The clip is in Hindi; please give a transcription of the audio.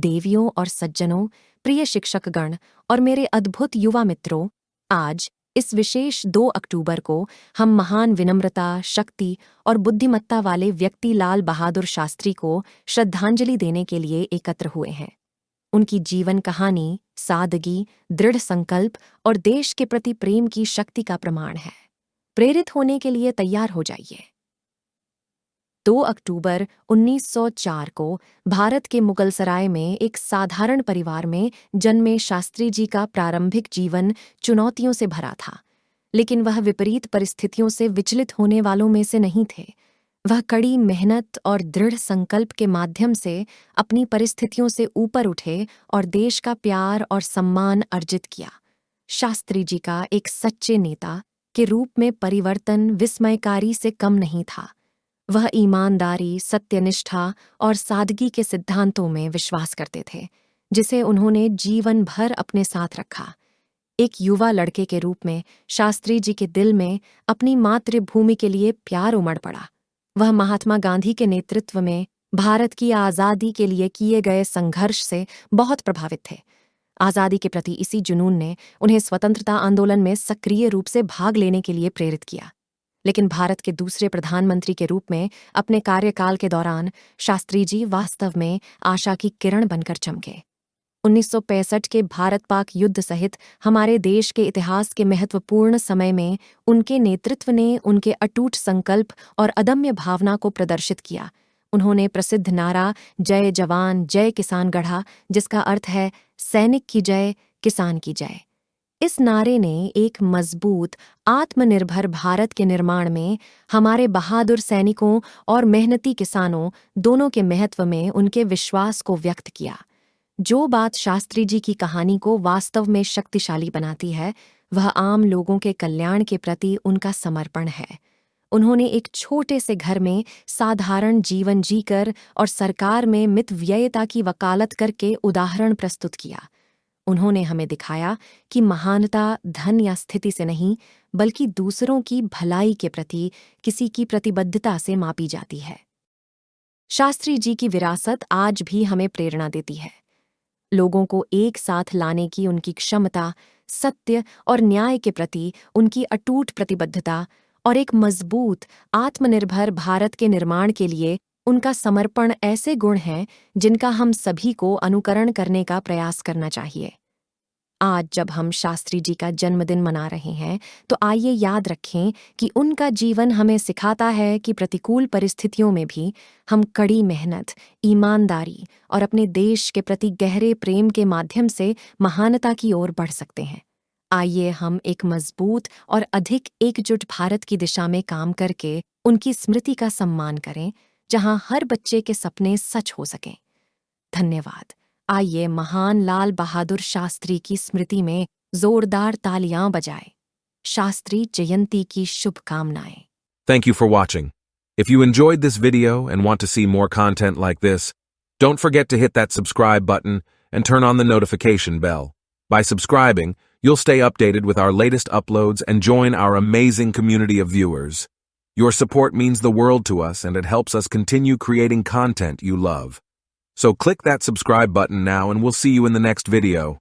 देवियों और सज्जनों, प्रिय शिक्षकगण और मेरे अद्भुत युवा मित्रों, आज इस विशेष 2 अक्टूबर को हम महान विनम्रता, शक्ति और बुद्धिमत्ता वाले व्यक्ति लाल बहादुर शास्त्री को श्रद्धांजलि देने के लिए एकत्र हुए हैं। उनकी जीवन कहानी सादगी, दृढ़ संकल्प और देश के प्रति प्रेम की शक्ति का प्रमाण है। प्रेरित होने के लिए तैयार हो जाइए। 2 अक्टूबर 1904 को भारत के मुगलसराय में एक साधारण परिवार में जन्मे शास्त्री जी का प्रारंभिक जीवन चुनौतियों से भरा था, लेकिन वह विपरीत परिस्थितियों से विचलित होने वालों में से नहीं थे। वह कड़ी मेहनत और दृढ़ संकल्प के माध्यम से अपनी परिस्थितियों से ऊपर उठे और देश का प्यार और सम्मान अर्जित किया। शास्त्री जी का एक सच्चे नेता के रूप में परिवर्तन विस्मयकारी से कम नहीं था। वह ईमानदारी, सत्यनिष्ठा और सादगी के सिद्धांतों में विश्वास करते थे, जिसे उन्होंने जीवन भर अपने साथ रखा। एक युवा लड़के के रूप में शास्त्री जी के दिल में अपनी मातृभूमि के लिए प्यार उमड़ पड़ा। वह महात्मा गांधी के नेतृत्व में भारत की आज़ादी के लिए किए गए संघर्ष से बहुत प्रभावित थे। आज़ादी के प्रति इसी जुनून ने उन्हें स्वतंत्रता आंदोलन में सक्रिय रूप से भाग लेने के लिए प्रेरित किया। लेकिन भारत के दूसरे प्रधानमंत्री के रूप में अपने कार्यकाल के दौरान शास्त्री जी वास्तव में आशा की किरण बनकर चमके। 1965 के भारत-पाक युद्ध सहित हमारे देश के इतिहास के महत्वपूर्ण समय में उनके नेतृत्व ने उनके अटूट संकल्प और अदम्य भावना को प्रदर्शित किया। उन्होंने प्रसिद्ध नारा जय जवान जय किसान गढ़ा, जिसका अर्थ है सैनिक की जय, किसान की जय। इस नारे ने एक मजबूत, आत्मनिर्भर भारत के निर्माण में हमारे बहादुर सैनिकों और मेहनती किसानों दोनों के महत्व में उनके विश्वास को व्यक्त किया। जो बात शास्त्री जी की कहानी को वास्तव में शक्तिशाली बनाती है, वह आम लोगों के कल्याण के प्रति उनका समर्पण है। उन्होंने एक छोटे से घर में साधारण जीवन जीकर और सरकार में मितव्ययिता की वकालत करके उदाहरण प्रस्तुत किया। उन्होंने हमें दिखाया कि महानता धन या स्थिति से नहीं, बल्कि दूसरों की भलाई के प्रति किसी की प्रतिबद्धता से मापी जाती है। शास्त्री जी की विरासत आज भी हमें प्रेरणा देती है। लोगों को एक साथ लाने की उनकी क्षमता, सत्य और न्याय के प्रति उनकी अटूट प्रतिबद्धता और एक मजबूत, आत्मनिर्भर भारत के निर्माण के लिए उनका समर्पण ऐसे गुण हैं जिनका हम सभी को अनुकरण करने का प्रयास करना चाहिए। आज जब हम शास्त्री जी का जन्मदिन मना रहे हैं, तो आइए याद रखें कि उनका जीवन हमें सिखाता है कि प्रतिकूल परिस्थितियों में भी हम कड़ी मेहनत, ईमानदारी और अपने देश के प्रति गहरे प्रेम के माध्यम से महानता की ओर बढ़ सकते हैं। आइए हम एक मजबूत और अधिक एकजुट भारत की दिशा में काम करके उनकी स्मृति का सम्मान करें, जहां हर बच्चे के सपने सच हो सकें। धन्यवाद। आइए महान लाल बहादुर शास्त्री की स्मृति में जोरदार तालियां बजाएं। शास्त्री जयंती की शुभकामनाएं। Thank you for watching. If you enjoyed this video and want to see more content like this, don't forget to hit that subscribe button and turn on the notification bell. By subscribing, you'll stay updated with our latest uploads and join our amazing community of viewers. Your support means the world to us, and it helps us continue creating content you love. So click that subscribe button now, and we'll see you in the next video.